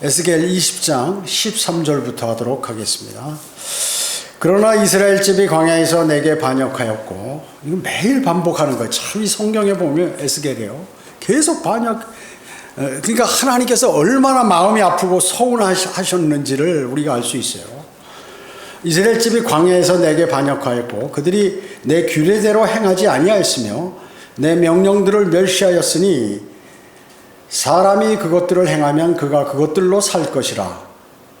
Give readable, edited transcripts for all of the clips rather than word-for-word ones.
에스겔 20장 13절부터 하도록 하겠습니다. 그러나 이스라엘 집이 광야에서 내게 반역하였고, 이거 매일 반복하는 거예요. 참 이 성경에 보면 에스겔이요, 계속 반역. 그러니까 하나님께서 얼마나 마음이 아프고 서운하셨는지를 우리가 알 수 있어요. 이스라엘 집이 광야에서 내게 반역하였고 그들이 내 규례대로 행하지 아니하였으며 내 명령들을 멸시하였으니 사람이 그것들을 행하면 그가 그것들로 살 것이라.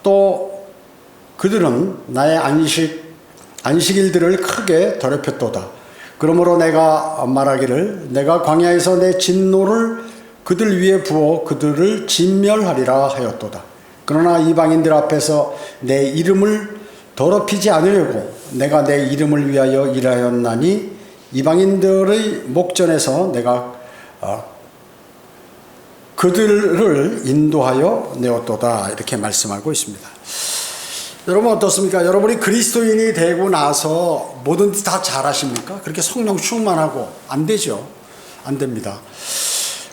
또 그들은 나의 안식일들을 크게 더럽혔도다. 그러므로 내가 말하기를 내가 광야에서 내 진노를 그들 위에 부어 그들을 진멸하리라 하였도다. 그러나 이방인들 앞에서 내 이름을 더럽히지 않으려고 내가 내 이름을 위하여 일하였나니 이방인들의 목전에서 내가 그들을 인도하여 내었도다. 이렇게 말씀하고 있습니다. 여러분 어떻습니까? 여러분이 그리스도인이 되고 나서 뭐든지 다 잘하십니까? 그렇게 성령 충만하고 안 되죠. 안 됩니다.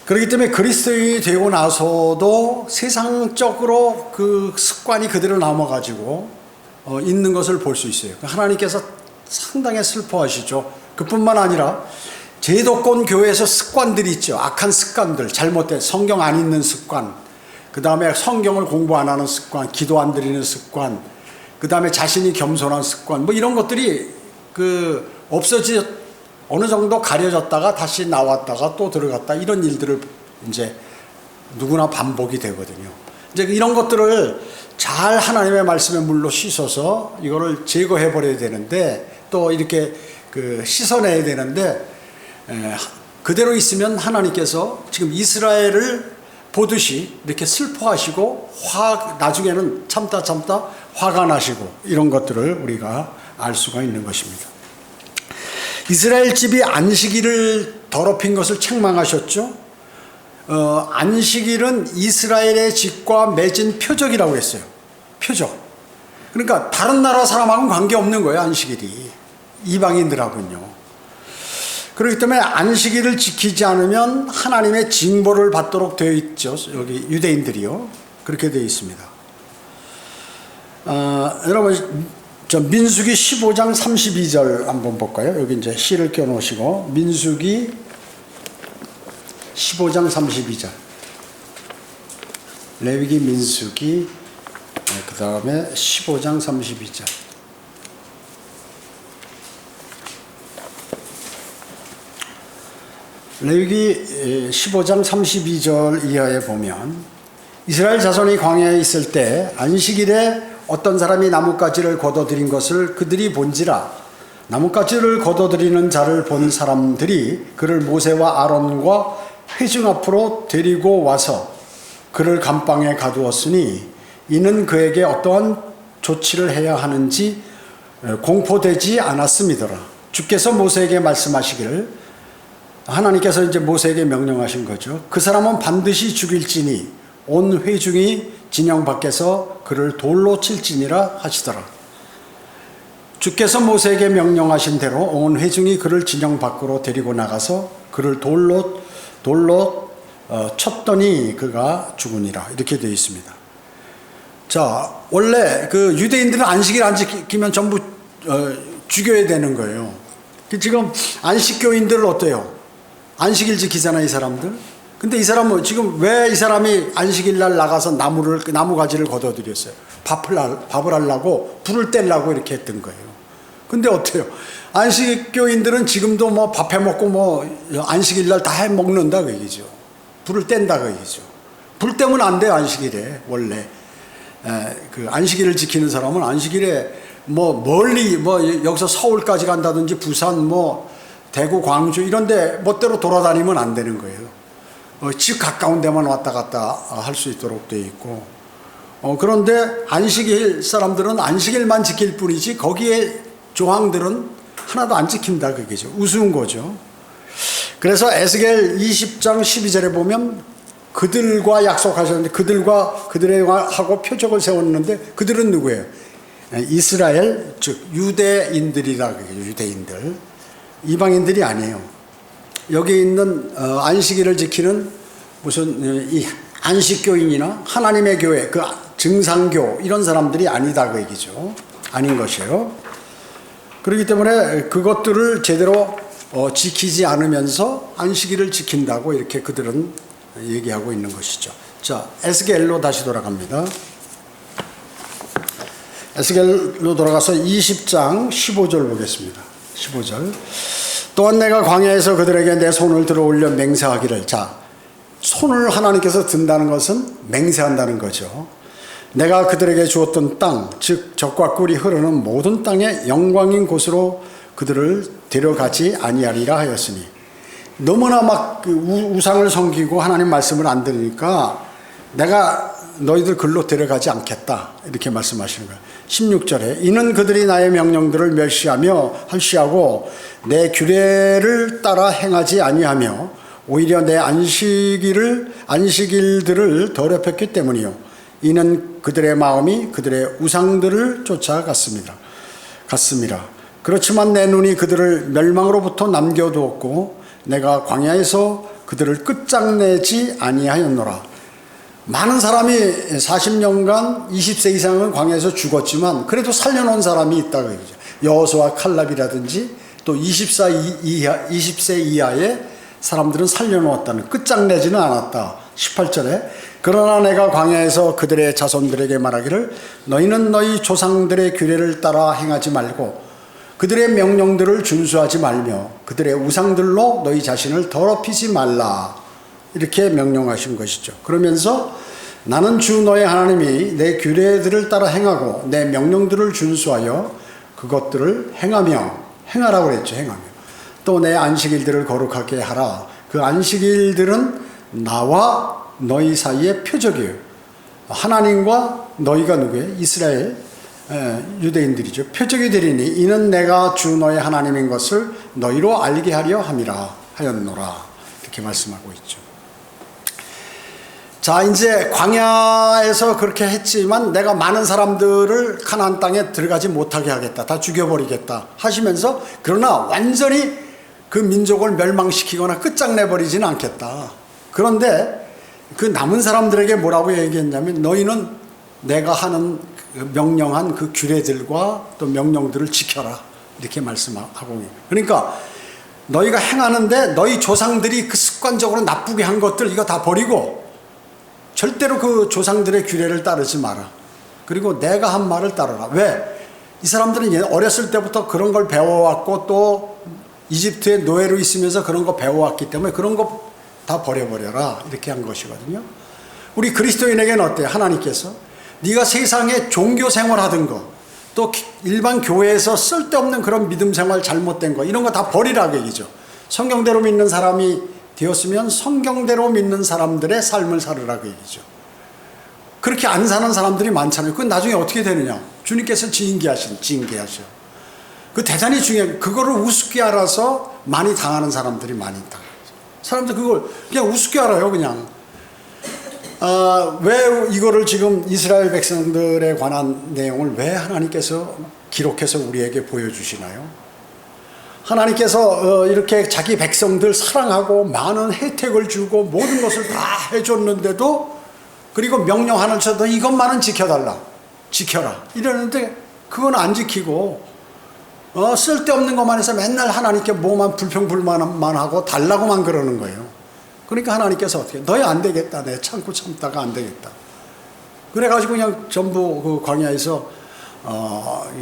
그렇기 때문에 그리스도인이 되고 나서도 세상적으로 그 습관이 그대로 남아가지고 있는 것을 볼 수 있어요. 하나님께서 상당히 슬퍼하시죠. 그뿐만 아니라 제도권 교회에서 습관들이 있죠. 악한 습관들, 잘못된 성경 안 읽는 습관, 그 다음에 성경을 공부 안 하는 습관, 기도 안 드리는 습관, 그 다음에 자신이 겸손한 습관, 뭐 이런 것들이 어느 정도 가려졌다가 다시 나왔다가 또 들어갔다, 이런 일들을 이제 누구나 반복이 되거든요. 이제 이런 것들을 잘 하나님의 말씀에 물로 씻어서 이거를 제거해 버려야 되는데, 또 이렇게 씻어내야 되는데, 그대로 있으면 하나님께서 지금 이스라엘을 보듯이 이렇게 슬퍼하시고 나중에는 참다 화가 나시고, 이런 것들을 우리가 알 수가 있는 것입니다. 이스라엘 집이 안식일을 더럽힌 것을 책망하셨죠. 안식일은 이스라엘의 집과 맺은 표적이라고 했어요. 표적. 그러니까 다른 나라 사람하고는 관계없는 거예요, 안식일이. 이방인들하고는요. 그렇기 때문에 안식일을 지키지 않으면 하나님의 징벌을 받도록 되어 있죠. 여기 유대인들이요. 그렇게 되어 있습니다. 여러분, 저 민수기 15장 32절 한번 볼까요? 여기 이제 시를 껴놓으시고, 민수기 15장 32절. 레위기, 민수기, 그 다음에 15장 32절. 레위기 15장 32절 이하에 보면, 이스라엘 자손이 광야에 있을 때 안식일에 어떤 사람이 나뭇가지를 걷어들인 것을 그들이 본지라. 나뭇가지를 걷어들이는 자를 본 사람들이 그를 모세와 아론과 회중 앞으로 데리고 와서 그를 감방에 가두었으니 이는 그에게 어떠한 조치를 해야 하는지 공포되지 않았음이더라. 주께서 모세에게 말씀하시기를, 하나님께서 이제 모세에게 명령하신 거죠. 그 사람은 반드시 죽일지니 온 회중이 진영 밖에서 그를 돌로 칠지니라 하시더라. 주께서 모세에게 명령하신 대로 온 회중이 그를 진영 밖으로 데리고 나가서 그를 돌로 쳤더니 그가 죽으니라. 이렇게 되어 있습니다. 자, 원래 그 유대인들은 안식일 안 지키면 전부 죽여야 되는 거예요. 지금 안식교인들은 어때요? 안식일 지키잖아, 이 사람들. 근데 이 사람은 지금 왜 이 사람이 안식일 날 나가서 나무가지를 걷어들였어요? 밥을 하려고, 불을 떼려고 이렇게 했던 거예요. 근데 어때요? 안식교인들은 지금도 뭐 밥 해 먹고 뭐 안식일 날 다 해 먹는다 그 얘기죠. 불을 뗀다 그 얘기죠. 불 때문에 안 돼요, 안식일에. 원래 그 안식일을 지키는 사람은 안식일에 뭐 멀리 뭐 여기서 서울까지 간다든지 부산 뭐 대구 광주 이런데 멋대로 돌아다니면 안 되는 거예요. 집 가까운 데만 왔다 갔다 할 수 있도록 되어 있고, 그런데 안식일 사람들은 안식일만 지킬 뿐이지 거기에 조항들은 하나도 안 지킨다 그게죠. 우스운 거죠. 그래서 에스겔 20장 12절에 보면 그들과 약속하셨는데, 그들하고 표적을 세웠는데 그들은 누구예요? 이스라엘, 즉 유대인들이라 그게죠. 유대인들. 이방인들이 아니에요. 여기 있는 안식일을 지키는 무슨 이 안식교인이나 하나님의 교회, 그 증상교 이런 사람들이 아니다 그 얘기죠. 아닌 것이에요. 그렇기 때문에 그것들을 제대로 지키지 않으면서 안식일을 지킨다고 이렇게 그들은 얘기하고 있는 것이죠. 자, 에스겔로 다시 돌아갑니다. 에스겔로 돌아가서 20장 15절 보겠습니다. 15절. 또한 내가 광야에서 그들에게 내 손을 들어 올려 맹세하기를. 자, 손을 하나님께서 든다는 것은 맹세한다는 거죠. 내가 그들에게 주었던 땅, 즉 젖과 꿀이 흐르는 모든 땅의 영광인 곳으로 그들을 데려가지 아니하리라 하였으니. 너무나 막 우상을 섬기고 하나님 말씀을 안 들으니까 내가 너희들 글로 데려가지 않겠다 이렇게 말씀하시는 거예요. 16절에 이는 그들이 나의 명령들을 멸시하며 할시하고 내 규례를 따라 행하지 아니하며 오히려 내 안식일들을 더럽혔기 때문이요 이는 그들의 마음이 그들의 우상들을 쫓아갔습니다. 그렇지만 내 눈이 그들을 멸망으로부터 남겨두었고 내가 광야에서 그들을 끝장내지 아니하였노라. 많은 사람이 40년간 20세 이상은 광야에서 죽었지만 그래도 살려놓은 사람이 있다고 얘기죠. 여호수아 칼렙이라든지 또 20세 이하의 사람들은 살려놓았다는, 끝장내지는 않았다. 18절에 그러나 내가 광야에서 그들의 자손들에게 말하기를 너희는 너희 조상들의 규례를 따라 행하지 말고 그들의 명령들을 준수하지 말며 그들의 우상들로 너희 자신을 더럽히지 말라. 이렇게 명령하신 것이죠. 그러면서 나는 주 너의 하나님이 내 규례들을 따라 행하고 내 명령들을 준수하여 그것들을 행하라고 그랬죠. 행하며 또 내 안식일들을 거룩하게 하라. 그 안식일들은 나와 너희 사이의 표적이에요. 하나님과 너희가 누구예요? 이스라엘 유대인들이죠. 표적이 되리니 이는 내가 주 너의 하나님인 것을 너희로 알게 하려 함이라 하였노라. 이렇게 말씀하고 있죠. 자, 이제 광야에서 그렇게 했지만 내가 많은 사람들을 가나안 땅에 들어가지 못하게 하겠다. 다 죽여버리겠다 하시면서 그러나 완전히 그 민족을 멸망시키거나 끝장내버리지는 않겠다. 그런데 그 남은 사람들에게 뭐라고 얘기했냐면 너희는 내가 하는 명령한 그 규례들과 또 명령들을 지켜라. 이렇게 말씀하고. 그러니까 너희가 행하는데 너희 조상들이 그 습관적으로 나쁘게 한 것들 이거 다 버리고 절대로 그 조상들의 규례를 따르지 마라. 그리고 내가 한 말을 따르라. 왜? 이 사람들은 어렸을 때부터 그런 걸 배워왔고 또 이집트에 노예로 있으면서 그런 거 배워왔기 때문에 그런 거 다 버려버려라. 이렇게 한 것이거든요. 우리 그리스도인에게는 어때요? 하나님께서 네가 세상에 종교 생활하던 거 또 일반 교회에서 쓸데없는 그런 믿음 생활 잘못된 거 이런 거 다 버리라고 얘기죠. 성경대로 믿는 사람이 되었으면 성경대로 믿는 사람들의 삶을 살으라고 얘기죠. 그렇게 안 사는 사람들이 많잖아요. 그건 나중에 어떻게 되느냐? 주님께서 징계하셔. 그 대단히 중요해요. 그거를 우습게 알아서 많이 당하는 사람들이 많이 있다. 사람들 그걸 그냥 우습게 알아요. 그냥 왜 이거를 지금 이스라엘 백성들에 관한 내용을 왜 하나님께서 기록해서 우리에게 보여주시나요? 하나님께서 이렇게 자기 백성들 사랑하고 많은 혜택을 주고 모든 것을 다 해줬는데도 그리고 명령하면서도 이것만은 지켜라 이러는데 그건 안 지키고 쓸데없는 것만 해서 맨날 하나님께 뭐만 불평불만만 하고 달라고만 그러는 거예요. 그러니까 하나님께서 어떻게 너희 안 되겠다. 내 참고 참다가 안 되겠다. 그래가지고 그냥 전부 그 광야에서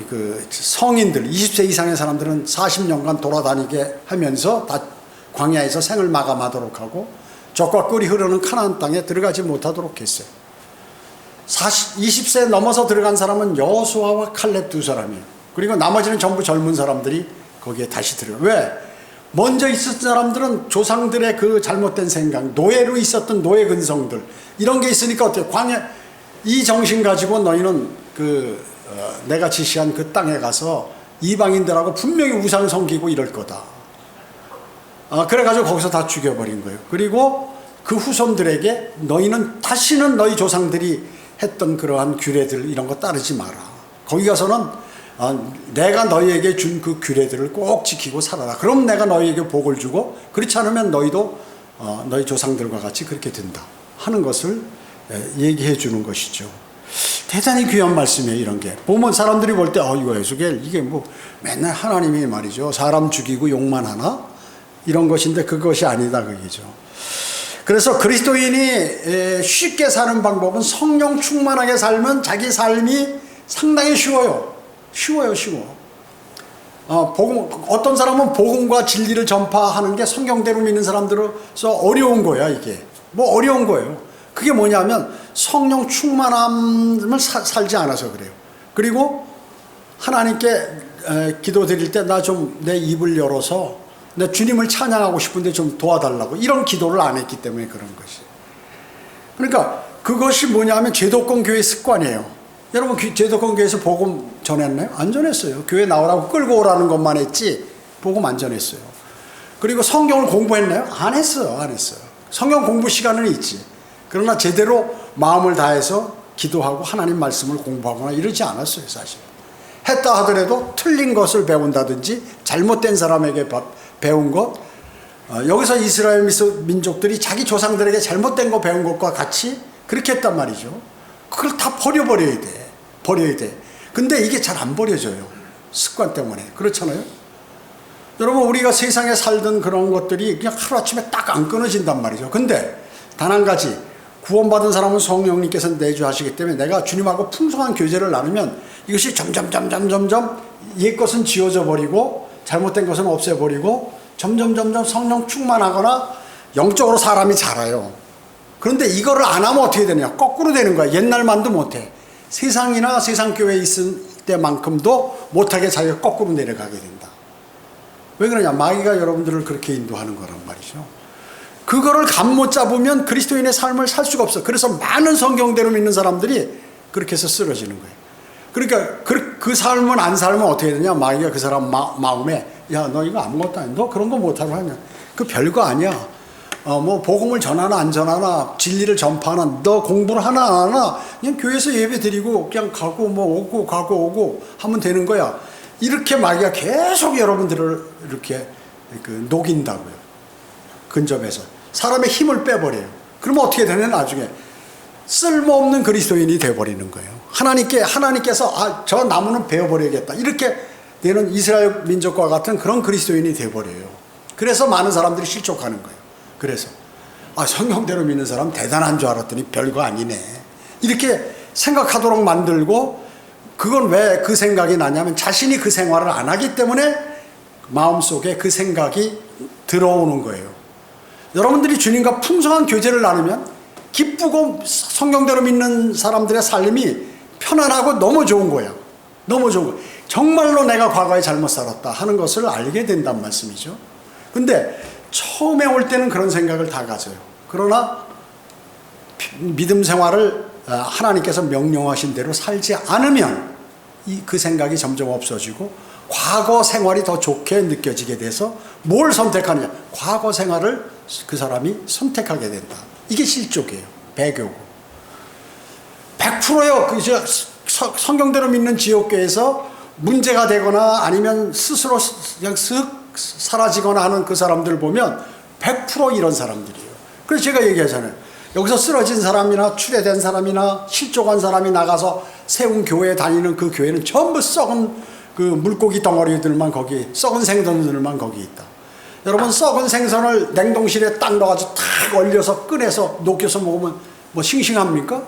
그 성인들 20세 이상의 사람들은 40년간 돌아다니게 하면서 다 광야에서 생을 마감하도록 하고 젖과 꿀이 흐르는 가나안 땅에 들어가지 못하도록 했어요. 20세 넘어서 들어간 사람은 여호수아와 칼렙 두 사람이에요. 그리고 나머지는 전부 젊은 사람들이 거기에 다시 들어가요. 왜? 먼저 있었던 사람들은 조상들의 그 잘못된 생각, 노예로 있었던 노예 근성들 이런 게 있으니까 어때요? 광야 이 정신 가지고 너희는 내가 지시한 그 땅에 가서 이방인들하고 분명히 우상 섬기고 이럴 거다. 그래가지고 거기서 다 죽여버린 거예요. 그리고 그 후손들에게 너희는 다시는 너희 조상들이 했던 그러한 규례들 이런 거 따르지 마라. 거기 가서는 내가 너희에게 준 그 규례들을 꼭 지키고 살아라. 그럼 내가 너희에게 복을 주고 그렇지 않으면 너희도 너희 조상들과 같이 그렇게 된다 하는 것을 얘기해 주는 것이죠. 대단히 귀한 말씀이에요, 이런 게. 보면 사람들이 볼 때, 이거 에스겔, 이게 뭐 맨날 하나님이 말이죠. 사람 죽이고 욕만 하나? 이런 것인데 그것이 아니다, 그게죠. 그래서 그리스도인이 쉽게 사는 방법은 성령 충만하게 살면 자기 삶이 상당히 쉬워요. 쉬워. 어떤 사람은 복음과 진리를 전파하는 게 성경대로 믿는 사람들로서 어려운 거야, 이게. 뭐 어려운 거예요. 그게 뭐냐면 성령 충만함을 살지 않아서 그래요. 그리고 하나님께 기도 드릴 때 나 좀 내 입을 열어서 내 주님을 찬양하고 싶은데 좀 도와달라고 이런 기도를 안 했기 때문에 그런 것이. 그러니까 그것이 뭐냐면 제도권 교회 습관이에요. 여러분 제도권 교회에서 복음 전했나요? 안 전했어요. 교회 나오라고 끌고 오라는 것만 했지 복음 안 전했어요. 그리고 성경을 공부했나요? 안 했어요. 성경 공부 시간은 있지. 그러나 제대로 마음을 다해서 기도하고 하나님 말씀을 공부하거나 이러지 않았어요, 사실. 했다 하더라도 틀린 것을 배운다든지 잘못된 사람에게 배운 것, 여기서 이스라엘 민족들이 자기 조상들에게 잘못된 거 배운 것과 같이 그렇게 했단 말이죠. 그걸 다 버려야 돼. 근데 이게 잘 안 버려져요. 습관 때문에. 그렇잖아요. 여러분 우리가 세상에 살던 그런 것들이 그냥 하루아침에 딱 안 끊어진단 말이죠. 근데 단 한 가지, 구원받은 사람은 성령님께서 내주하시기 때문에 내가 주님하고 풍성한 교제를 나누면 이것이 점점 옛 것은 지워져 버리고 잘못된 것은 없애버리고 점점 성령 충만하거나 영적으로 사람이 자라요. 그런데 이거를 안 하면 어떻게 되냐? 거꾸로 되는 거야. 옛날만도 못해. 세상이나 세상 교회에 있을 때만큼도 못하게 자기가 거꾸로 내려가게 된다. 왜 그러냐? 마귀가 여러분들을 그렇게 인도하는 거란 말이죠. 그거를 감 못 잡으면 그리스도인의 삶을 살 수가 없어. 그래서 많은 성경대로 믿는 사람들이 그렇게 해서 쓰러지는 거예요. 그러니까 그 삶을 안 살면 어떻게 되냐? 마귀가 그 사람 마음에 야, 너 이거 아무것도 아니야. 너 그런 거 못하고 하냐? 그 별거 아니야. 뭐 복음을 전하나 안 전하나 진리를 전파하나 너 공부를 하나 안 하나 그냥 교회에서 예배 드리고 그냥 가고 뭐 오고 하면 되는 거야. 이렇게 마귀가 계속 여러분들을 이렇게 녹인다고요. 근접해서 사람의 힘을 빼버려요. 그러면 어떻게 되냐? 나중에 쓸모없는 그리스도인이 돼버리는 거예요. 하나님께서 저 나무는 베어버려야겠다 이렇게 되는 이스라엘 민족과 같은 그런 그리스도인이 돼버려요. 그래서 많은 사람들이 실족하는 거예요. 그래서 성경대로 믿는 사람 대단한 줄 알았더니 별거 아니네 이렇게 생각하도록 만들고, 그건 왜 그 생각이 나냐면 자신이 그 생활을 안 하기 때문에 마음속에 그 생각이 들어오는 거예요. 여러분들이 주님과 풍성한 교제를 나누면 기쁘고 성경대로 믿는 사람들의 삶이 편안하고 너무 좋은 거예요. 너무 좋은 거예요. 정말로 내가 과거에 잘못 살았다 하는 것을 알게 된단 말씀이죠. 근데 처음에 올 때는 그런 생각을 다 가져요. 그러나 믿음 생활을 하나님께서 명령하신 대로 살지 않으면 그 생각이 점점 없어지고 과거 생활이 더 좋게 느껴지게 돼서 뭘 선택하느냐? 과거 생활을 그 사람이 선택하게 된다. 이게 실족이에요. 배교고. 100%요. 성경대로 믿는 지옥교에서 문제가 되거나 아니면 스스로 그냥 쓱 사라지거나 하는 그 사람들 보면 100% 이런 사람들이에요. 그래서 제가 얘기하잖아요. 여기서 쓰러진 사람이나 추례된 사람이나 실족한 사람이 나가서 세운 교회에 다니는 그 교회는 전부 썩은 그 물고기 덩어리들만 거기, 썩은 생선들만 거기 있다. 여러분 썩은 생선을 냉동실에 딱 넣어가지고 탁 얼려서 꺼내서 녹여서 먹으면 뭐 싱싱합니까?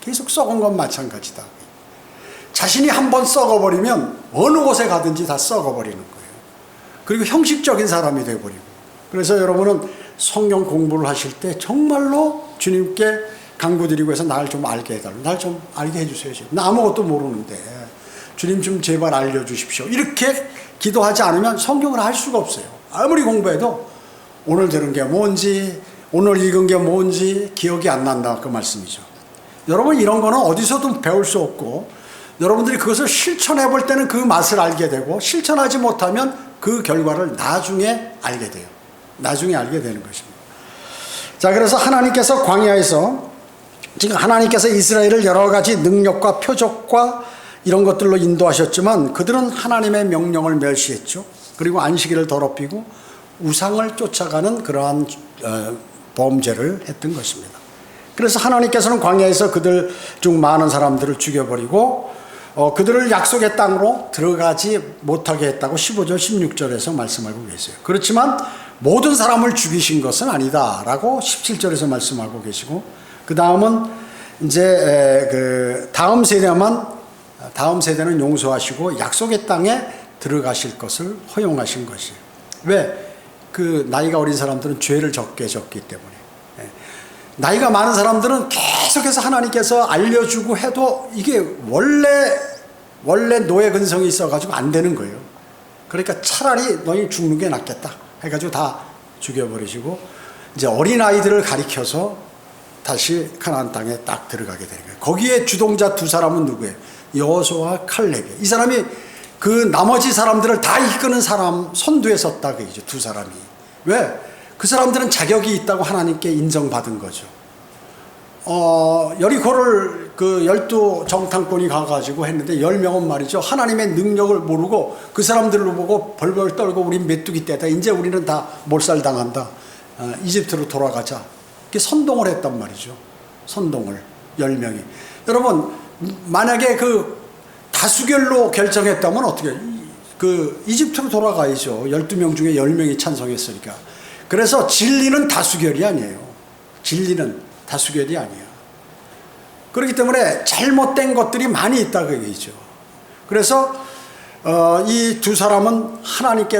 계속 썩은 건 마찬가지다. 자신이 한번 썩어버리면 어느 곳에 가든지 다 썩어버리는 거예요. 그리고 형식적인 사람이 돼버리고. 그래서 여러분은 성경 공부를 하실 때 정말로 주님께 간구드리고 해서 날 좀 알게 해달라고. 날 좀 알게 해주세요. 나 아무것도 모르는데 주님 좀 제발 알려주십시오. 이렇게 기도하지 않으면 성경을 알 수가 없어요. 아무리 공부해도 오늘 들은 게 뭔지 오늘 읽은 게 뭔지 기억이 안 난다 그 말씀이죠. 여러분 이런 거는 어디서도 배울 수 없고 여러분들이 그것을 실천해 볼 때는 그 맛을 알게 되고 실천하지 못하면 그 결과를 나중에 알게 돼요. 나중에 알게 되는 것입니다. 자, 그래서 하나님께서 광야에서 지금 하나님께서 이스라엘을 여러 가지 능력과 표적과 이런 것들로 인도하셨지만 그들은 하나님의 명령을 멸시했죠. 그리고 안식일을 더럽히고 우상을 쫓아가는 그러한 범죄를 했던 것입니다. 그래서 하나님께서는 광야에서 그들 중 많은 사람들을 죽여버리고 그들을 약속의 땅으로 들어가지 못하게 했다고 15절 16절에서 말씀하고 계세요. 그렇지만 모든 사람을 죽이신 것은 아니다라고 17절에서 말씀하고 계시고, 그 다음은 이제 그 다음 세대는 용서하시고 약속의 땅에 들어가실 것을 허용하신 것이에요. 왜? 그 나이가 어린 사람들은 죄를 적게 졌기 때문에. 나이가 많은 사람들은 계속해서 하나님께서 알려주고 해도 이게 원래 노예 근성이 있어가지고 안 되는 거예요. 그러니까 차라리 너희 죽는 게 낫겠다 해가지고 다 죽여버리시고, 이제 어린아이들을 가리켜서 다시 가나안 땅에 딱 들어가게 되는 거예요. 거기에 주동자 두 사람은 누구예요? 여호수아와 칼렙이에요. 이 사람이 그 나머지 사람들을 다 이끄는 사람 선두에 섰다 그 얘기죠. 두 사람이. 왜? 그 사람들은 자격이 있다고 하나님께 인정받은 거죠. 여리고를 그 12 정탐꾼이 가가지고 했는데 10명은 말이죠. 하나님의 능력을 모르고 그 사람들로 보고 벌벌 떨고 우린 메뚜기 떼다. 이제 우리는 다 몰살당한다. 이집트로 돌아가자. 이렇게 선동을 했단 말이죠. 선동을 10명이. 여러분, 만약에 그 다수결로 결정했다면 어떻게, 그 이집트로 돌아가야죠. 12명 중에 10명이 찬성했으니까. 그래서 진리는 다수결이 아니에요. 진리는 다수결이 아니에요. 그렇기 때문에 잘못된 것들이 많이 있다 그 얘기죠. 그래서 이 두 사람은 하나님께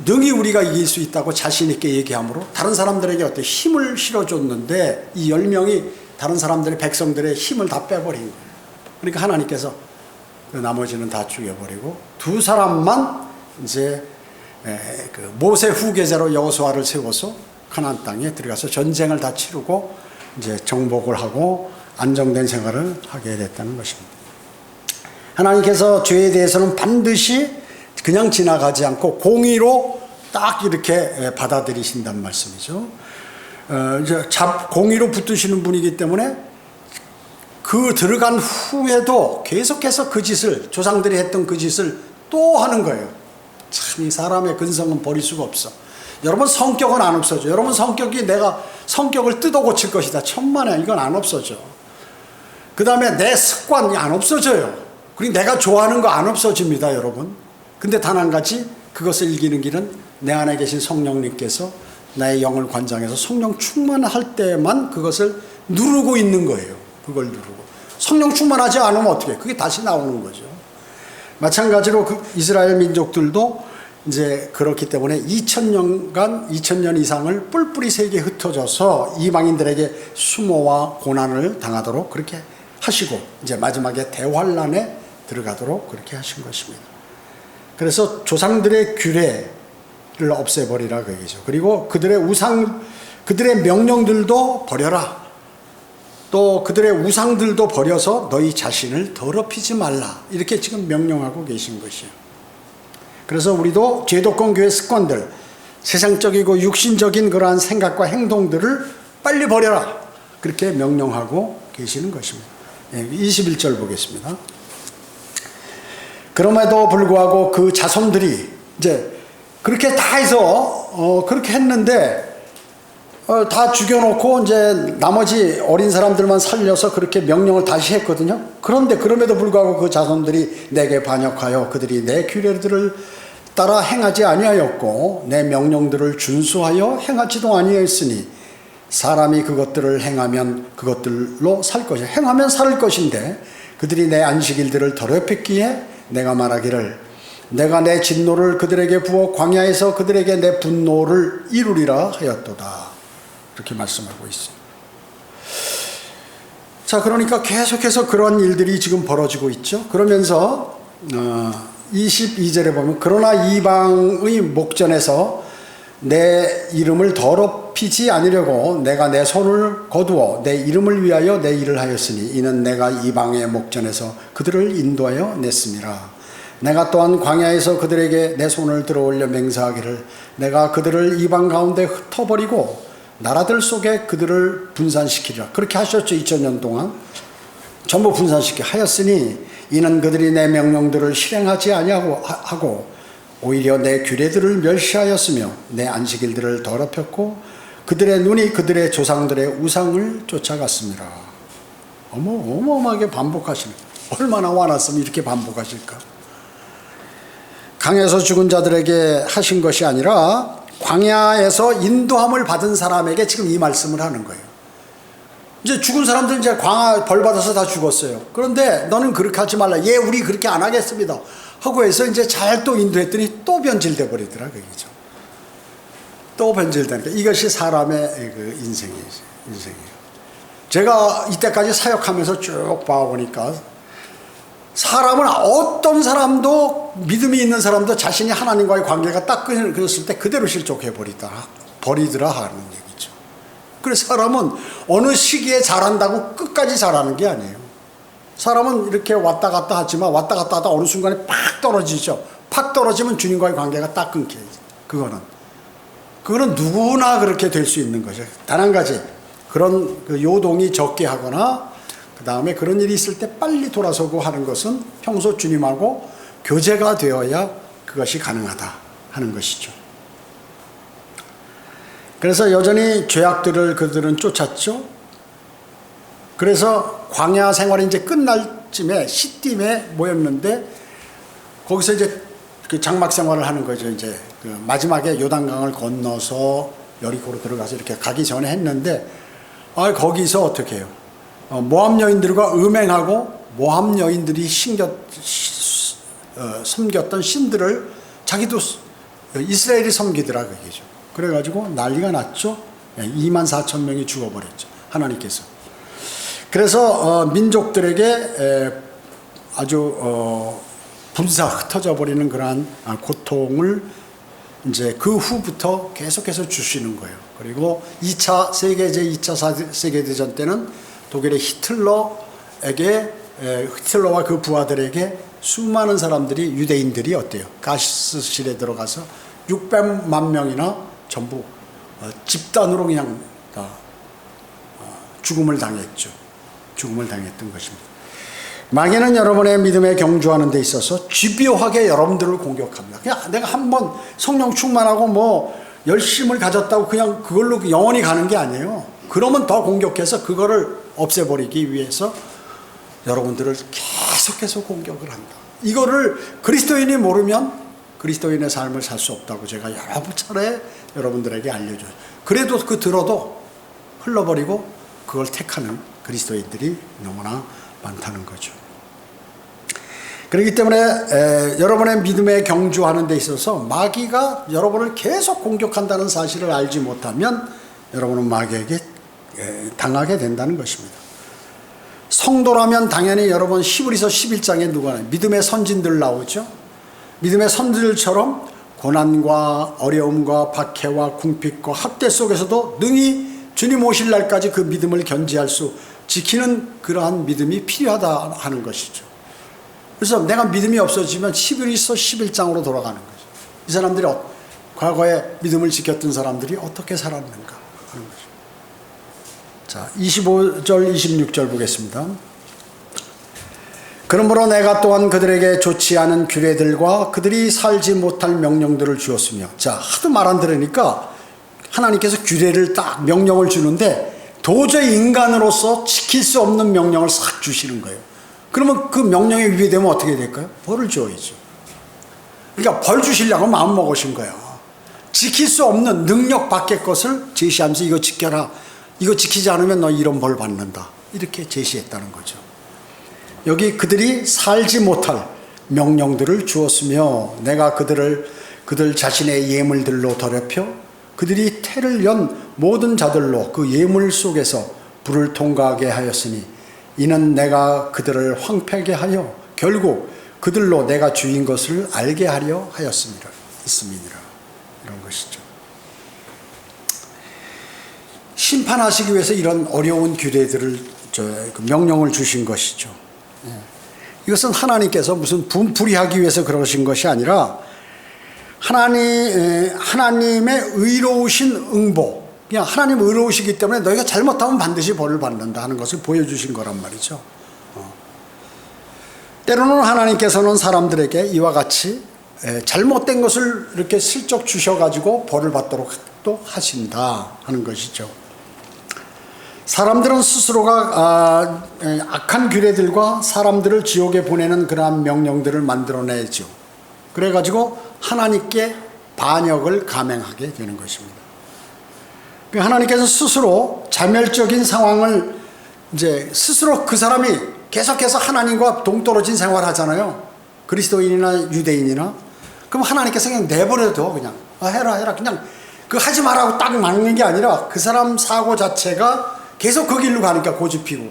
능히 우리가 이길 수 있다고 자신 있게 얘기하므로 다른 사람들에게 어떤 힘을 실어줬는데 이 10명이 다른 사람들의 백성들의 힘을 다 빼버린 거예요. 그러니까 하나님께서 그 나머지는 다 죽여버리고 두 사람만 이제 그 모세 후계자로 여호수아를 세워서 가나안 땅에 들어가서 전쟁을 다 치르고 이제 정복을 하고 안정된 생활을 하게 됐다는 것입니다. 하나님께서 죄에 대해서는 반드시 그냥 지나가지 않고 공의로 딱 이렇게 받아들이신단 말씀이죠. 이제 공의로 붙드시는 분이기 때문에 그 들어간 후에도 계속해서 그 짓을, 조상들이 했던 그 짓을 또 하는 거예요. 참 이 사람의 근성은 버릴 수가 없어. 여러분 성격은 안 없어져. 여러분 성격이 내가 성격을 뜯어 고칠 것이다. 천만에 이건 안 없어져. 그 다음에 내 습관이 안 없어져요. 그리고 내가 좋아하는 거 안 없어집니다, 여러분. 근데 단 한 가지, 그것을 이기는 길은 내 안에 계신 성령님께서 나의 영을 관장해서 성령 충만할 때만 그것을 누르고 있는 거예요. 그걸 누르고. 성령 충만하지 않으면 어떻게? 그게 다시 나오는 거죠. 마찬가지로 그 이스라엘 민족들도 이제 그렇기 때문에 2000년 이상을 뿔뿔이 세계에 흩어져서 이방인들에게 수모와 고난을 당하도록 그렇게 하시고 이제 마지막에 대환란에 들어가도록 그렇게 하신 것입니다. 그래서 조상들의 규례를 없애버리라 그 얘기죠. 그리고 그들의 명령들도 버려라. 또 그들의 우상들도 버려서 너희 자신을 더럽히지 말라. 이렇게 지금 명령하고 계신 것이에요. 그래서 우리도 제도권 교회 습관들, 세상적이고 육신적인 그러한 생각과 행동들을 빨리 버려라. 그렇게 명령하고 계시는 것입니다. 21절 보겠습니다. 그럼에도 불구하고 그 자손들이 이제 그렇게 다 해서 그렇게 했는데 다 죽여놓고 이제 나머지 어린 사람들만 살려서 그렇게 명령을 다시 했거든요. 그런데 그럼에도 불구하고 그 자손들이 내게 반역하여 그들이 내 규례들을 따라 행하지 아니하였고 내 명령들을 준수하여 행하지도 아니하였으니 사람이 그것들을 행하면 그것들로 살 것이야. 행하면 살 것인데 그들이 내 안식일들을 더럽혔기에 내가 말하기를 내가 내 진노를 그들에게 부어 광야에서 그들에게 내 분노를 이루리라 하였도다. 이렇게 말씀하고 있습니다. 자, 그러니까 계속해서 그런 일들이 지금 벌어지고 있죠. 그러면서 22절에 보면 그러나 이방의 목전에서 내 이름을 더럽히지 않으려고 내가 내 손을 거두어 내 이름을 위하여 내 일을 하였으니 이는 내가 이방의 목전에서 그들을 인도하여 냈음이라. 내가 또한 광야에서 그들에게 내 손을 들어올려 맹세하기를 내가 그들을 이방 가운데 흩어버리고 나라들 속에 그들을 분산시키리라. 그렇게 하셨죠. 2000년 동안 전부 분산시켜 하였으니 이는 그들이 내 명령들을 실행하지 아니하고 오히려 내 규례들을 멸시하였으며 내 안식일들을 더럽혔고 그들의 눈이 그들의 조상들의 우상을 쫓아갔습니다. 어마어마하게 반복하시는, 얼마나 화났으면 이렇게 반복하실까. 강에서 죽은 자들에게 하신 것이 아니라 광야에서 인도함을 받은 사람에게 지금 이 말씀을 하는 거예요. 이제 죽은 사람들 이제 광야 벌 받아서 다 죽었어요. 그런데 너는 그렇게 하지 말라. 예, 우리 그렇게 안 하겠습니다. 하고 해서 이제 잘 또 인도했더니 또 변질돼 버리더라, 그죠? 또 변질되니까 이것이 사람의 그 인생이에요. 제가 이때까지 사역하면서 쭉 봐보니까 사람은 어떤 사람도 믿음이 있는 사람도 자신이 하나님과의 관계가 딱 끊었을 때 그대로 실족해 버리더라 하는 얘기죠. 그래서 사람은 어느 시기에 잘한다고 끝까지 잘하는 게 아니에요. 사람은 이렇게 왔다 갔다 하지만 왔다 갔다 하다 어느 순간에 팍 떨어지죠. 팍 떨어지면 주님과의 관계가 딱 끊겨요. 그거는 누구나 그렇게 될 수 있는 거죠. 단 한 가지, 그런 그 요동이 적게 하거나 그 다음에 그런 일이 있을 때 빨리 돌아서고 하는 것은 평소 주님하고 교제가 되어야 그것이 가능하다 하는 것이죠. 그래서 여전히 죄악들을 그들은 쫓았죠. 그래서 광야 생활이 이제 끝날 쯤에 시딤에 모였는데 거기서 이제 그 장막 생활을 하는 거죠. 이제 그 마지막에 요단강을 건너서 여리고로 들어가서 이렇게 가기 전에 했는데 거기서 어떻게 해요? 모압 여인들과 음행하고 모압 여인들이 섬겼던 신들을 자기도 이스라엘이 섬기더라 그게죠. 그래가지고 난리가 났죠. 24,000명이 죽어버렸죠. 하나님께서. 그래서 민족들에게 아주 분사 흩어져 버리는 그러한 고통을 이제 그 후부터 계속해서 주시는 거예요. 그리고 2차 세계대전 때는 독일의 히틀러와 그 부하들에게 수많은 사람들이, 유대인들이 어때요? 가스실에 들어가서 600만 명이나 전부 집단으로 그냥 다 죽음을 당했죠. 죽음을 당했던 것입니다. 마귀는 여러분의 믿음에 경주하는 데 있어서 집요하게 여러분들을 공격합니다. 그냥 내가 한번 성령 충만하고 뭐 열심을 가졌다고 그냥 그걸로 영원히 가는 게 아니에요. 그러면 더 공격해서 그거를 없애버리기 위해서 여러분들을 계속해서 공격을 한다. 이거를 그리스도인이 모르면 그리스도인의 삶을 살 수 없다고 제가 여러 차례 여러분들에게 알려줘요. 그래도 들어도 흘러버리고 그걸 택하는 그리스도인들이 너무나 많다는 거죠. 그렇기 때문에 여러분의 믿음에 경주하는 데 있어서 마귀가 여러분을 계속 공격한다는 사실을 알지 못하면 여러분은 마귀에게 당하게 된다는 것입니다. 성도라면 당연히 여러분 히브리서 11장에 누가 믿음의 선진들 나오죠. 믿음의 선진들처럼 고난과 어려움과 박해와 궁핍과 학대 속에서도 능히 주님 오실 날까지 그 믿음을 견지할 수 지키는 그러한 믿음이 필요하다 하는 것이죠. 그래서 내가 믿음이 없어지면 히브리서 11장으로 돌아가는 거죠. 이 사람들이 과거에 믿음을 지켰던 사람들이 어떻게 살았는가 하는 거죠. 자, 25절 26절 보겠습니다. 그러므로 내가 또한 그들에게 좋지 않은 규례들과 그들이 살지 못할 명령들을 주었으며, 자, 하도 말 안 들으니까 하나님께서 규례를 딱 명령을 주는데 도저히 인간으로서 지킬 수 없는 명령을 싹 주시는 거예요. 그러면 그 명령에 위배되면 어떻게 될까요? 벌을 줘야죠. 그러니까 벌 주시려고 마음 먹으신 거예요. 지킬 수 없는 능력 밖의 것을 제시하면서 이거 지켜라. 이거 지키지 않으면 너 이런 벌 받는다. 이렇게 제시했다는 거죠. 여기 그들이 살지 못할 명령들을 주었으며 내가 그들 자신의 예물들로 더럽혀 그들이 태를 연 모든 자들로 그 예물 속에서 불을 통과하게 하였으니 이는 내가 그들을 황폐하게 하여 결국 그들로 내가 주인 것을 알게 하려 하였음이라 이런 것이죠. 심판하시기 위해서 이런 어려운 규례들을 명령을 주신 것이죠. 이것은 하나님께서 무슨 분풀이하기 위해서 그러신 것이 아니라 하나님의 의로우신 응보, 그냥 하나님 의로우시기 때문에 너희가 잘못하면 반드시 벌을 받는다 하는 것을 보여주신 거란 말이죠. 때로는 하나님께서는 사람들에게 이와 같이 잘못된 것을 이렇게 슬쩍 주셔가지고 벌을 받도록 허락도 하신다 하는 것이죠. 사람들은 스스로가 악한 규례들과 사람들을 지옥에 보내는 그러한 명령들을 만들어내죠. 그래가지고 하나님께 반역을 감행하게 되는 것입니다. 하나님께서 스스로 자멸적인 상황을 이제 스스로 그 사람이 계속해서 하나님과 동떨어진 생활을 하잖아요. 그리스도인이나 유대인이나. 그럼 하나님께서 그냥 내버려둬. 그냥 해라 그냥 그 하지 말라고 딱 막는 게 아니라 그 사람 사고 자체가 계속 그 길로 가니까 고집피고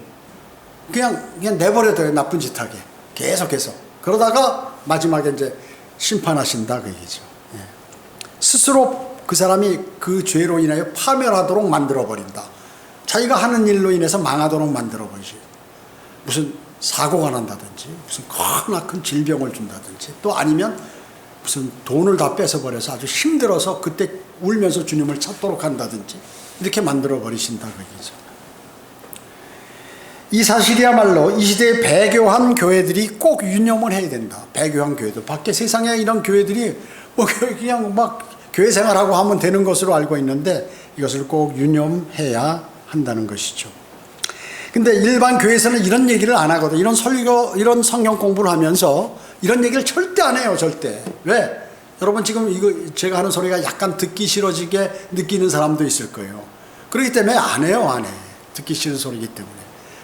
그냥 내버려둬요. 나쁜 짓 하게 계속해서. 그러다가 마지막에 이제 심판하신다 그 얘기죠. 예. 스스로 그 사람이 그 죄로 인하여 파멸하도록 만들어버린다. 자기가 하는 일로 인해서 망하도록 만들어버리죠. 무슨 사고가 난다든지 무슨 큰 질병을 준다든지 또 아니면 무슨 돈을 다 뺏어버려서 아주 힘들어서 그때 울면서 주님을 찾도록 한다든지 이렇게 만들어버리신다 그 얘기죠. 이 사실이야말로 이 시대에 배교한 교회들이 꼭 유념을 해야 된다. 배교한 교회들. 밖에 세상에 이런 교회들이 뭐 그냥 막 교회 생활하고 하면 되는 것으로 알고 있는데 이것을 꼭 유념해야 한다는 것이죠. 근데 일반 교회에서는 이런 얘기를 안 하거든. 이런 설교, 이런 성경 공부를 하면서 이런 얘기를 절대 안 해요. 절대. 왜? 여러분 지금 이거 제가 하는 소리가 약간 듣기 싫어지게 느끼는 사람도 있을 거예요. 그렇기 때문에 안 해요. 안 해. 듣기 싫은 소리이기 때문에.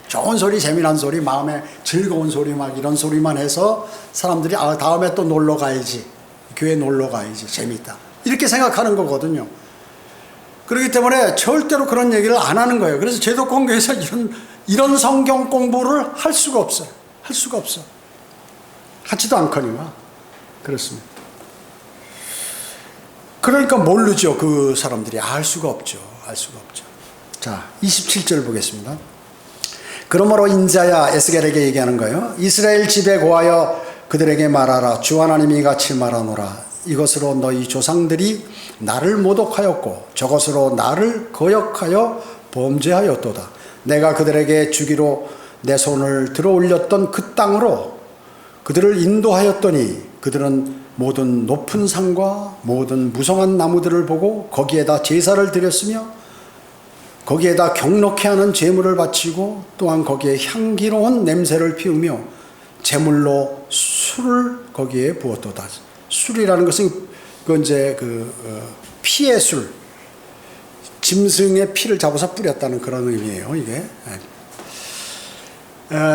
좋은 소리, 재미난 소리, 마음에 즐거운 소리 막 이런 소리만 해서 사람들이 다음에 또 놀러 가야지. 교회 놀러 가야지. 재밌다. 이렇게 생각하는 거거든요. 그렇기 때문에 절대로 그런 얘기를 안 하는 거예요. 그래서 제독공교에서 이런 성경 공부를 할 수가 없어요. 할 수가 없어. 하지도 않거니와. 그렇습니다. 그러니까 모르죠. 그 사람들이. 알 수가 없죠. 알 수가 없죠. 자, 27절 보겠습니다. 그러므로 인자야, 에스겔에게 얘기하는 거예요. 이스라엘 집에 고하여 그들에게 말하라. 주 하나님이 같이 말하노라. 이것으로 너희 조상들이 나를 모독하였고 저것으로 나를 거역하여 범죄하였도다. 내가 그들에게 주기로 내 손을 들어 올렸던 그 땅으로 그들을 인도하였더니 그들은 모든 높은 산과 모든 무성한 나무들을 보고 거기에다 제사를 드렸으며 거기에다 경록케 하는 제물을 바치고 또한 거기에 향기로운 냄새를 피우며 제물로 술을 거기에 부었도다. 술이라는 것은 그 이제 피의 술, 짐승의 피를 잡아서 뿌렸다는 그런 의미예요. 이게.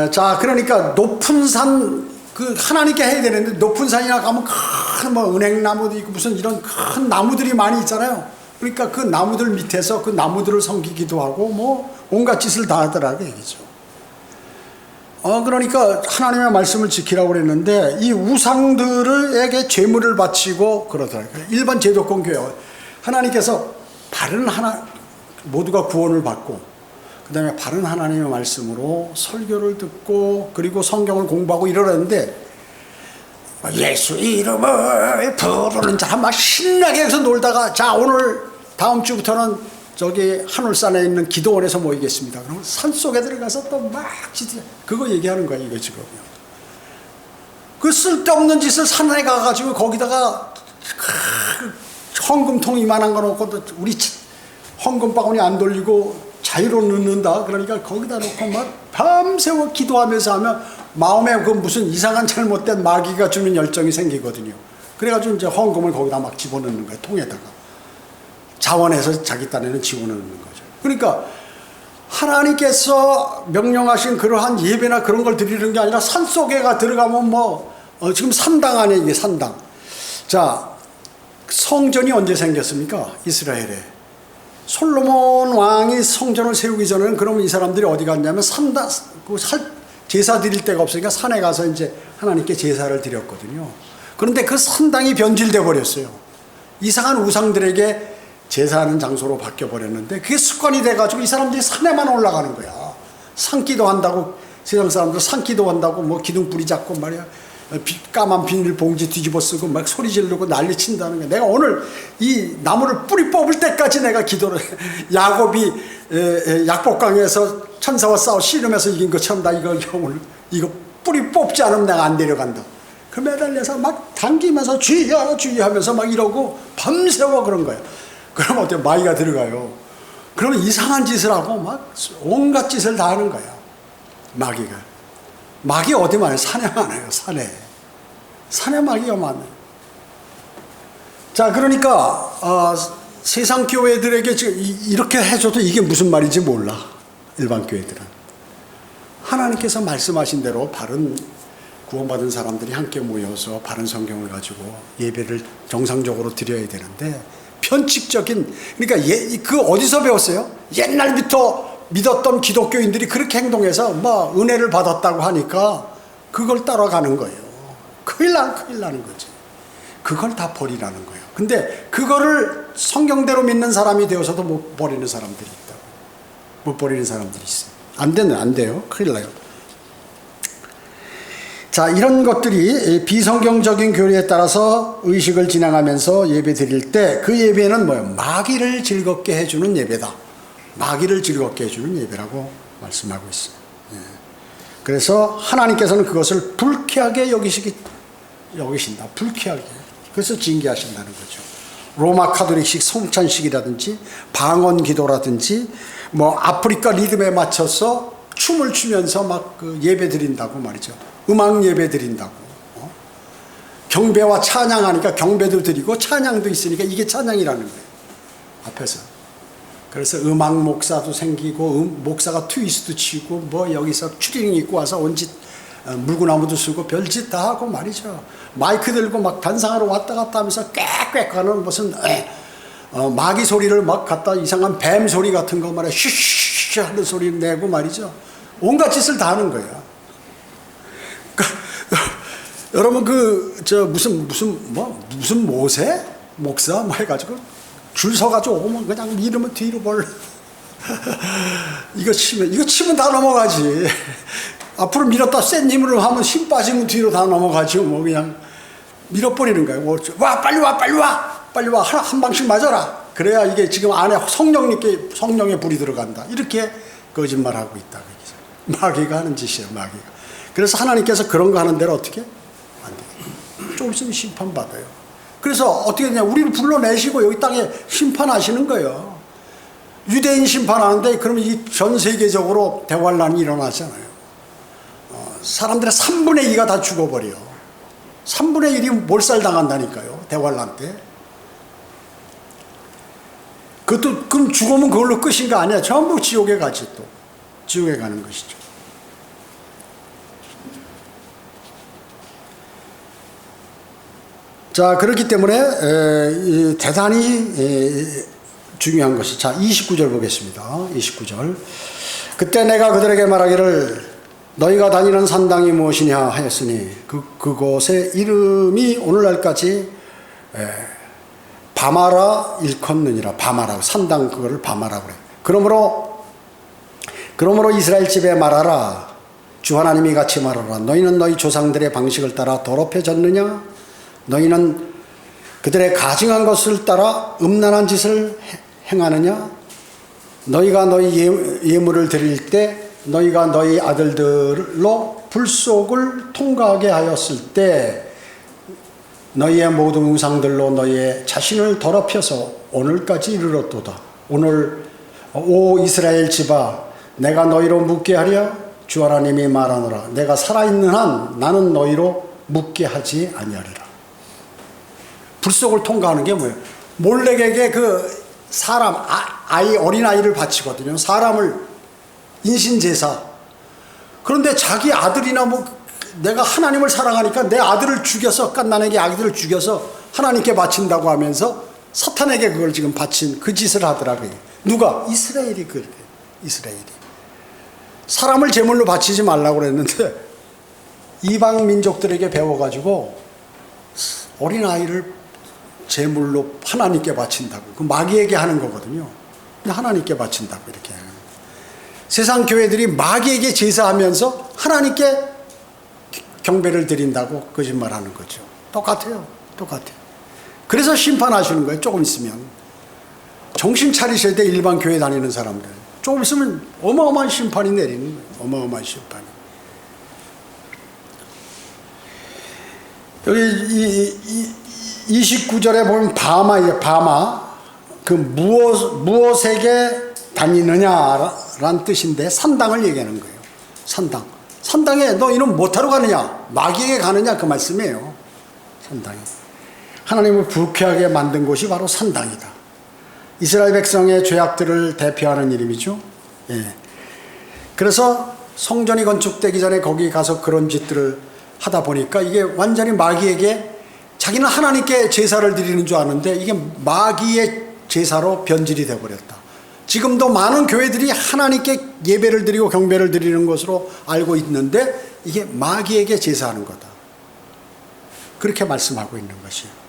자, 그러니까 높은 산, 그 하나님께 해야 되는데 높은 산이나 가면 큰 뭐 은행나무도 있고 무슨 이런 큰 나무들이 많이 있잖아요. 그러니까 그 나무들 밑에서 그 나무들을 섬기기도 하고 뭐 온갖 짓을 다 하더라고요. 얘기죠. 그러니까 하나님의 말씀을 지키라고 그랬는데 이 우상들에게 제물을 바치고 그러더라고요. 일반 제도권 교회 하나님께서 바른 모두가 구원을 받고 그 다음에 바른 하나님의 말씀으로 설교를 듣고 그리고 성경을 공부하고 이러는데 예수 이름을 부르는 자람 막 신나게 여기서 놀다가 자 오늘 다음 주부터는 저기 하늘산에 있는 기도원에서 모이겠습니다. 그럼 산속에 들어가서 또 막 그거 얘기하는 거예요. 이거 지금요. 그 쓸데없는 짓을 산에 가가지고 거기다가 헌금통 이만한 거 놓고 우리 헌금 바구니 안 돌리고 자유로 넣는다. 그러니까 거기다 놓고 막 밤새워 기도하면서 하면 마음에 그 무슨 이상한 잘못된 마귀가 주는 열정이 생기거든요. 그래가지고 이제 헌금을 거기다 막 집어넣는 거예요. 통에다가. 자원해서 자기 딴에는 집어넣는 거죠. 그러니까 하나님께서 명령하신 그러한 예배나 그런 걸 드리는 게 아니라 산속에 들어가면 지금 산당 안에 이게 산당. 자, 성전이 언제 생겼습니까? 이스라엘에. 솔로몬 왕이 성전을 세우기 전에는 그러면 이 사람들이 어디 갔냐면 제사 드릴 데가 없으니까 산에 가서 이제 하나님께 제사를 드렸거든요. 그런데 그 산당이 변질돼 버렸어요. 이상한 우상들에게 제사하는 장소로 바뀌어 버렸는데 그게 습관이 돼가지고 이 사람들이 산에만 올라가는 거야. 산기도 한다고 세상 사람들 산기도 한다고 뭐 기둥뿌리 잡고 말이야. 까만 비닐봉지 뒤집어 쓰고 막 소리 지르고 난리 친다는 거야. 내가 오늘 이 나무를 뿌리 뽑을 때까지 내가 기도를 야곱이 약복강에서 천사와 싸워 씨름해서 이긴 것처럼 나 이거 뿌리 뽑지 않으면 내가 안 내려간다. 그 매달려서 막 당기면서 주여 주여 하면서 막 이러고 밤새워 그런 거예요. 그럼 어때? 마귀가 들어가요. 그러면 이상한 짓을 하고 막 온갖 짓을 다 하는 거야. 마귀가. 마귀 어디 많아요? 산에 많아요. 산에. 산에 마귀가 많아요. 자, 그러니까 세상 교회들에게 지금 이렇게 해줘도 이게 무슨 말인지 몰라. 일반 교회들은. 하나님께서 말씀하신 대로 바른 구원받은 사람들이 함께 모여서 바른 성경을 가지고 예배를 정상적으로 드려야 되는데, 편칙적인, 그러니까 그 어디서 배웠어요? 옛날부터 믿었던 기독교인들이 그렇게 행동해서 뭐 은혜를 받았다고 하니까 그걸 따라가는 거예요. 큰일 나는 거지. 그걸 다 버리라는 거예요. 근데 그거를 성경대로 믿는 사람이 되어서도 못 버리는 사람들이 있다고. 못 버리는 사람들이 있어요. 안 돼요. 큰일 나요. 자, 이런 것들이 비성경적인 교리에 따라서 의식을 진행하면서 예배 드릴 때 그 예배는 뭐예요? 마귀를 즐겁게 해주는 예배다. 마귀를 즐겁게 해주는 예배라고 말씀하고 있어요. 그래서 하나님께서는 그것을 불쾌하게 여기신다. 불쾌하게. 그래서 징계하신다는 거죠. 로마 카톨릭식 성찬식이라든지 방언 기도라든지 뭐 아프리카 리듬에 맞춰서 춤을 추면서 막 그 예배 드린다고 말이죠. 음악 예배 드린다고. 경배와 찬양하니까 경배도 드리고 찬양도 있으니까 이게 찬양이라는 거예요. 앞에서. 그래서 음악 목사도 생기고 목사가 트위스트 치고 뭐 여기서 추리닝 입고 와서 온짓 물구나무도 쓰고 별짓 다 하고 말이죠. 마이크 들고 막 단상하러 왔다 갔다 하면서 꽥꽥 하는 무슨 마귀 소리를 막 갖다 이상한 뱀 소리 같은 거 말이야. 슈슈슈 하는 소리 내고 말이죠. 온갖 짓을 다 하는 거예요. 여러분 무슨 모세 목사 뭐 해가지고 줄 서가지고 오면 그냥 이러면 뒤로 벌 이거 치면 다 넘어가지. 앞으로 밀었다 센 힘으로 하면 힘 빠지면 뒤로 다 넘어가지. 뭐 그냥 밀어버리는 거예요. 와 빨리 와 한 방씩 맞아라. 그래야 이게 지금 안에 성령의 불이 들어간다. 이렇게 거짓말하고 있다. 마귀가 하는 짓이에요. 마귀가. 그래서 하나님께서 그런 거 하는 대로 어떻게? 안 돼요. 좀 있으면 심판받아요. 그래서 어떻게 되냐. 우리를 불러내시고 여기 땅에 심판하시는 거예요. 유대인 심판하는데 그러면 이 전 세계적으로 대환란이 일어나잖아요. 사람들의 3분의 2가 다 죽어버려. 3분의 1이 몰살당한다니까요. 대환란 때. 그것도 그럼 죽으면 그걸로 끝인가? 아니야. 전부 지옥에 가지 또. 지옥에 가는 것이죠. 자, 그렇기 때문에 대단히 중요한 것이, 자 29절 보겠습니다. 29절. 그때 내가 그들에게 말하기를 너희가 다니는 산당이 무엇이냐 하였으니 그곳의 이름이 오늘날까지 바마라 일컫느니라. 바마라, 산당 그거를 바마라 그래. 그러므로 이스라엘 집에 말하라. 주 하나님이 같이 말하라. 너희는 너희 조상들의 방식을 따라 더럽혀졌느냐? 너희는 그들의 가증한 것을 따라 음란한 짓을 행하느냐? 너희가 너희 예물을 드릴 때 너희가 너희 아들들로 불속을 통과하게 하였을 때 너희의 모든 우상들로 너희의 자신을 더럽혀서 오늘까지 이르렀도다. 오늘 오 이스라엘 집아 내가 너희로 묻게 하랴? 주 하나님이 말하노라. 내가 살아있는 한 나는 너희로 묻게 하지 아니하리라. 불속을 통과하는 게 뭐예요? 몰렉에게 그 사람, 어린아이를 바치거든요. 사람을, 인신제사. 그런데 자기 아들이나 뭐, 내가 하나님을 사랑하니까 내 아들을 죽여서, 갓난에게 아들을 죽여서 하나님께 바친다고 하면서 사탄에게 그걸 지금 바친 그 짓을 하더라고요. 누가? 이스라엘이 그래. 이스라엘이. 사람을 제물로 바치지 말라고 그랬는데, 이방 민족들에게 배워가지고, 어린아이를 제물로 하나님께 바친다고. 그 마귀에게 하는 거거든요. 근데 하나님께 바친다고 이렇게 하는. 세상 교회들이 마귀에게 제사하면서 하나님께 경배를 드린다고 거짓말하는 거죠. 똑같아요. 그래서 심판하시는 거예요. 조금 있으면. 정신 차리셔야 돼. 일반 교회 다니는 사람들. 조금 있으면 어마어마한 심판이 내리는 거예요. 어마어마한 심판이. 여기 29절에 보면 바마예요. 바마. 그 무엇에게 다니느냐라는 뜻인데 산당을 얘기하는 거예요. 산당. 산당에 너 이놈 못하러 가느냐? 마귀에게 가느냐? 그 말씀이에요. 산당에. 하나님을 불쾌하게 만든 곳이 바로 산당이다. 이스라엘 백성의 죄악들을 대표하는 이름이죠. 예. 그래서 성전이 건축되기 전에 거기 가서 그런 짓들을 하다 보니까 이게 완전히 마귀에게 자기는 하나님께 제사를 드리는 줄 아는데 이게 마귀의 제사로 변질이 되어버렸다. 지금도 많은 교회들이 하나님께 예배를 드리고 경배를 드리는 것으로 알고 있는데 이게 마귀에게 제사하는 거다. 그렇게 말씀하고 있는 것이에요.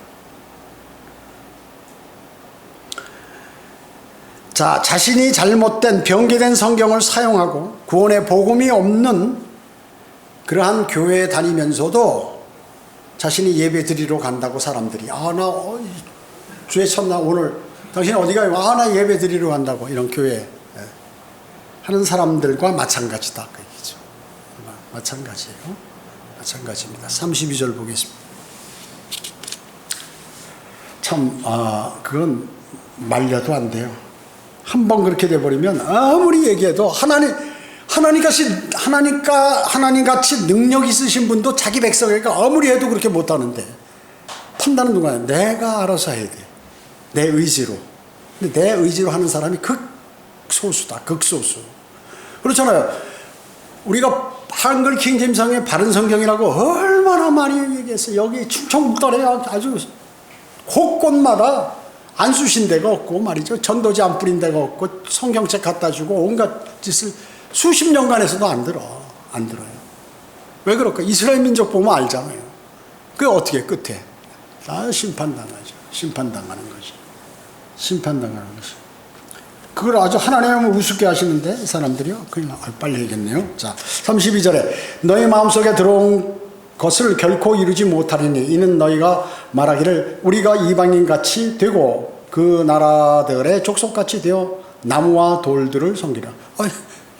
자, 자신이 잘못된 병기된 성경을 사용하고 구원의 복음이 없는 그러한 교회에 다니면서도 자신이 예배 드리러 간다고 사람들이 주에 첫날 오늘 당신 어디 가요? 나 예배 드리러 간다고 이런 교회 하는 사람들과 마찬가지다 그 얘기죠. 마찬가지예요. 마찬가지입니다. 32절 보겠습니다. 참 그건 말려도 안 돼요. 한번 그렇게 돼버리면 아무리 얘기해도 하나님같이 능력 있으신 분도 자기 백성에게 아무리 해도 그렇게 못하는데 판단은 누가 해요? 내가 알아서 해야 돼. 내 의지로. 근데 내 의지로 하는 사람이 극소수다. 극소수. 그렇잖아요. 우리가 한글 킹제임스의 바른 성경이라고 얼마나 많이 얘기했어요. 여기 충청북도에 아주 곳곳마다 안 쑤신 데가 없고 말이죠. 전도지 안 뿌린 데가 없고 성경책 갖다 주고 온갖 짓을 수십 년간 해서도 안 들어요. 왜 그럴까? 이스라엘 민족 보면 알잖아요. 그게 어떻게 끝에 다 심판당하죠. 심판당하는 것이. 그걸 아주 하나님은 우습게 하시는데 이 사람들이요. 그냥 빨리 해야겠네요. 자, 32절에 너희 마음속에 들어온 것을 결코 이루지 못하리니 이는 너희가 말하기를 우리가 이방인같이 되고 그 나라들의 족속같이 되어 나무와 돌들을 섬기라.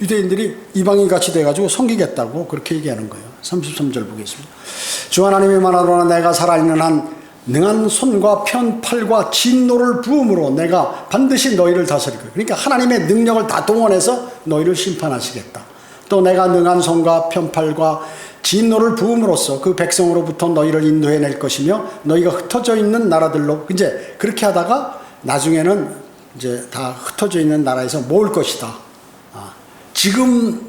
유대인들이 이방인같이 돼가지고 섬기겠다고 그렇게 얘기하는 거예요. 33절 보겠습니다. 주 하나님이 말하노라 내가 살아있는 한 능한 손과 편팔과 진노를 부음으로 내가 반드시 너희를 다스릴 거예요. 그러니까 하나님의 능력을 다 동원해서 너희를 심판하시겠다. 또 내가 능한 손과 편팔과 진노를 부음으로써 그 백성으로부터 너희를 인도해낼 것이며 너희가 흩어져 있는 나라들로 이제 그렇게 하다가 나중에는 이제 다 흩어져 있는 나라에서 모을 것이다. 지금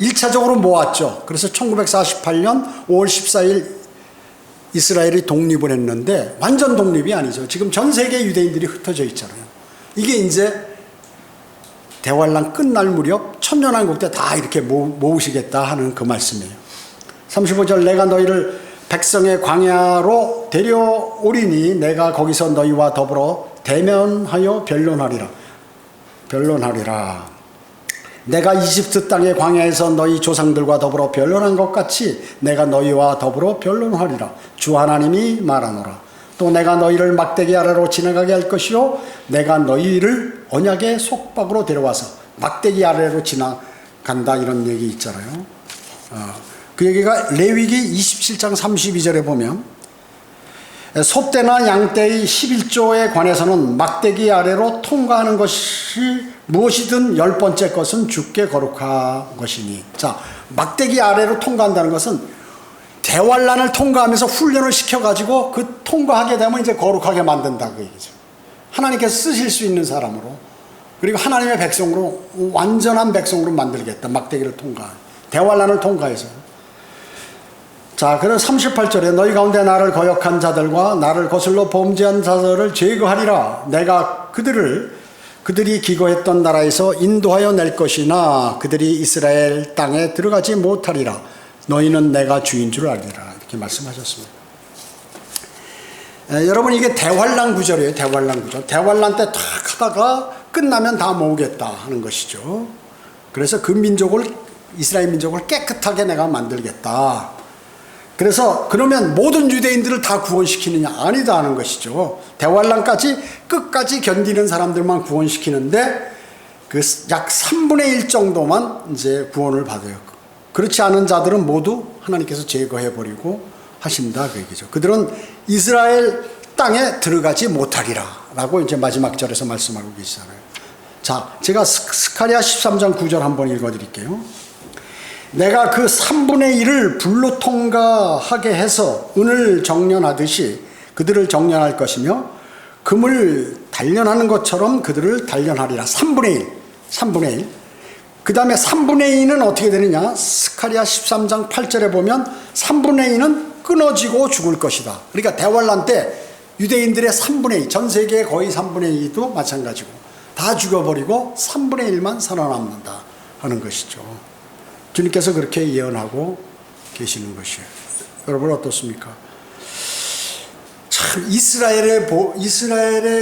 1차적으로 모았죠. 그래서 1948년 5월 14일 이스라엘이 독립을 했는데 완전 독립이 아니죠. 지금 전 세계 유대인들이 흩어져 있잖아요. 이게 이제 대환란 끝날 무렵 천년왕국 때 다 이렇게 모으시겠다 하는 그 말씀이에요. 35절 내가 너희를 백성의 광야로 데려오리니 내가 거기서 너희와 더불어 대면하여 변론하리라. 내가 이집트 땅의 광야에서 너희 조상들과 더불어 변론한 것 같이 내가 너희와 더불어 변론하리라. 주 하나님이 말하노라. 또 내가 너희를 막대기 아래로 지나가게 할 것이요 내가 너희를 언약의 속박으로 데려와서 막대기 아래로 지나간다 이런 얘기 있잖아요. 그 얘기가 레위기 27장 32절에 보면 소떼나 양떼의 11조에 관해서는 막대기 아래로 통과하는 것이 무엇이든 10번째 것은 주께 거룩한 것이니. 자, 막대기 아래로 통과한다는 것은 대환란을 통과하면서 훈련을 시켜가지고 그 통과하게 되면 이제 거룩하게 만든다 그 얘기죠. 하나님께서 쓰실 수 있는 사람으로 그리고 하나님의 백성으로 완전한 백성으로 만들겠다. 막대기를 대환란을 통과해서. 자, 그래서 38절에 너희 가운데 나를 거역한 자들과 나를 거슬러 범죄한 자들을 제거하리라. 내가 그들이 기거했던 나라에서 인도하여 낼 것이나 그들이 이스라엘 땅에 들어가지 못하리라. 너희는 내가 주인 줄 알리라. 이렇게 말씀하셨습니다. 여러분 이게 대환란 구절이에요. 대환란 구절. 대환란 때 탁 하다가 끝나면 다 모으겠다 하는 것이죠. 그래서 그 이스라엘 민족을 깨끗하게 내가 만들겠다. 그래서 그러면 모든 유대인들을 다 구원시키느냐? 아니다 하는 것이죠. 대환란까지 끝까지 견디는 사람들만 구원시키는데 그 약 3분의 1 정도만 이제 구원을 받아요. 그렇지 않은 자들은 모두 하나님께서 제거해버리고 하신다 그 얘기죠. 그들은 이스라엘 땅에 들어가지 못하리라 라고 이제 마지막 절에서 말씀하고 계시잖아요. 자, 제가 스가랴 13장 9절 한번 읽어드릴게요. 내가 그 3분의 1을 불로 통과하게 해서 은을 정련하듯이 그들을 정련할 것이며 금을 단련하는 것처럼 그들을 단련하리라. 3분의 1. 그 다음에 3분의 2는 어떻게 되느냐? 스가랴 13장 8절에 보면 3분의 2는 끊어지고 죽을 것이다. 그러니까 대환란 때 유대인들의 3분의 2, 전 세계의 거의 3분의 2도 마찬가지고 다 죽어버리고 3분의 1만 살아남는다 하는 것이죠. 주님께서 그렇게 예언하고 계시는 것이에요. 여러분 어떻습니까? 참 이스라엘의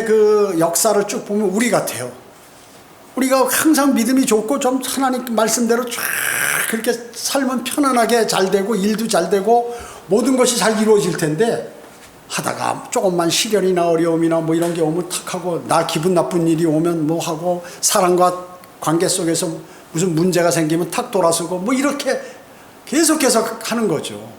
그 역사를 쭉 보면 우리 같아요. 우리가 항상 믿음이 좋고 좀 하나님 말씀대로 쫙 그렇게 살면 편안하게 잘 되고 일도 잘 되고 모든 것이 잘 이루어질 텐데 하다가 조금만 시련이나 어려움이나 뭐 이런 게 오면 탁 하고 나 기분 나쁜 일이 오면 뭐 하고 사람과 관계 속에서 무슨 문제가 생기면 탁 돌아서고 뭐 이렇게 계속해서 하는 거죠.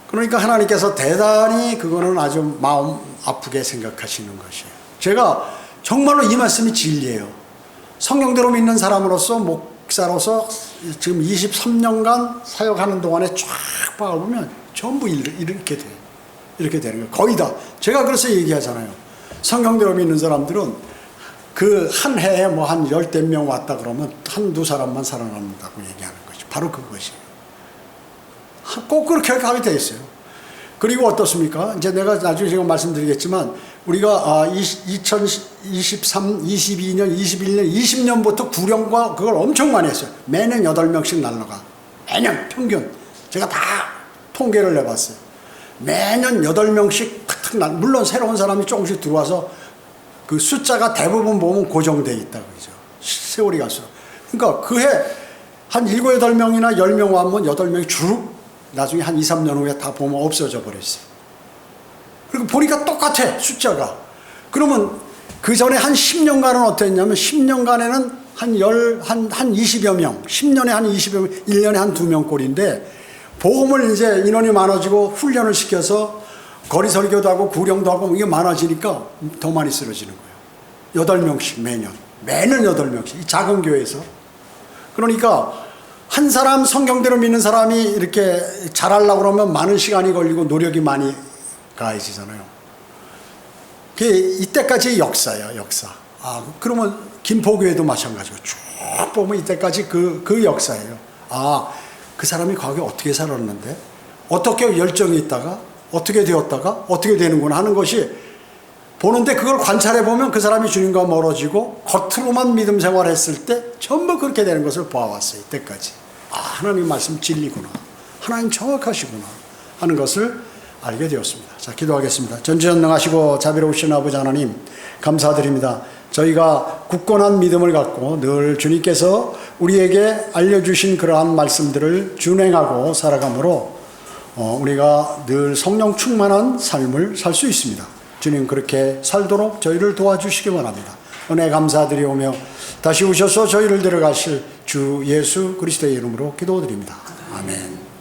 그러니까 하나님께서 대단히 그거는 아주 마음 아프게 생각하시는 것이에요. 제가 정말로 이 말씀이 진리예요. 성경대로 믿는 사람으로서 목사로서 지금 23년간 사역하는 동안에 쫙 봐보면 전부 이렇게 돼요. 이렇게 되는 거예요. 거의 다. 제가 그래서 얘기하잖아요. 성경대로 믿는 사람들은 그 한 해에 뭐 한 10대 명 왔다 그러면 한두 사람만 살아남는다고 얘기하는 거죠. 바로 그것이에요. 꼭 그렇게 하게 돼 있어요. 그리고 어떻습니까? 이제 내가 나중에 제가 말씀드리겠지만 우리가 2023, 22년, 21년, 20년부터 구령과 그걸 엄청 많이 했어요. 매년 8명씩 날라가. 매년 평균. 제가 다 통계를 내봤어요. 매년 8명씩 탁탁 물론 새로운 사람이 조금씩 들어와서 그 숫자가 대부분 보면 고정되어 있다고 그러죠. 세월이 갈수록. 그러니까 그 해 한 7, 8명이나 10명 와면 8명이 주룩 나중에 한 2, 3년 후에 다 보면 없어져 버렸어요. 그리고 보니까 똑같아 숫자가. 그러면 그 전에 한 10년간은 어땠냐면 10년간에는 한 20여 명, 10년에 한 20여 명, 1년에 한 2명 꼴인데 복음을 이제 인원이 많아지고 훈련을 시켜서 거리 설교도 하고 구령도 하고 이게 많아지니까 더 많이 쓰러지는 거예요. 8명씩 매년 8명씩 이 작은 교회에서. 그러니까 한 사람 성경대로 믿는 사람이 이렇게 잘하려고 그러면 많은 시간이 걸리고 노력이 많이 가해지잖아요. 그게 이때까지의 역사예요, 역사. 그러면 김포교회도 마찬가지고 쭉 보면 이때까지 그 역사예요. 그 사람이 과거에 어떻게 살았는데, 어떻게 열정이 있다가, 어떻게 되었다가, 어떻게 되는구나 하는 것이 보는데 그걸 관찰해 보면 그 사람이 주님과 멀어지고 겉으로만 믿음 생활했을 때 전부 그렇게 되는 것을 보아왔어요, 이때까지. 하나님 말씀 진리구나. 하나님 정확하시구나 하는 것을 알게 되었습니다. 자, 기도하겠습니다. 전지전능하시고 자비로우신 아버지 하나님 감사드립니다. 저희가 굳건한 믿음을 갖고 늘 주님께서 우리에게 알려주신 그러한 말씀들을 준행하고 살아가므로 우리가 늘 성령 충만한 삶을 살 수 있습니다. 주님 그렇게 살도록 저희를 도와주시기 바랍니다. 은혜 감사드리오며 다시 오셔서 저희를 데려가실 주 예수 그리스도의 이름으로 기도드립니다. 아멘.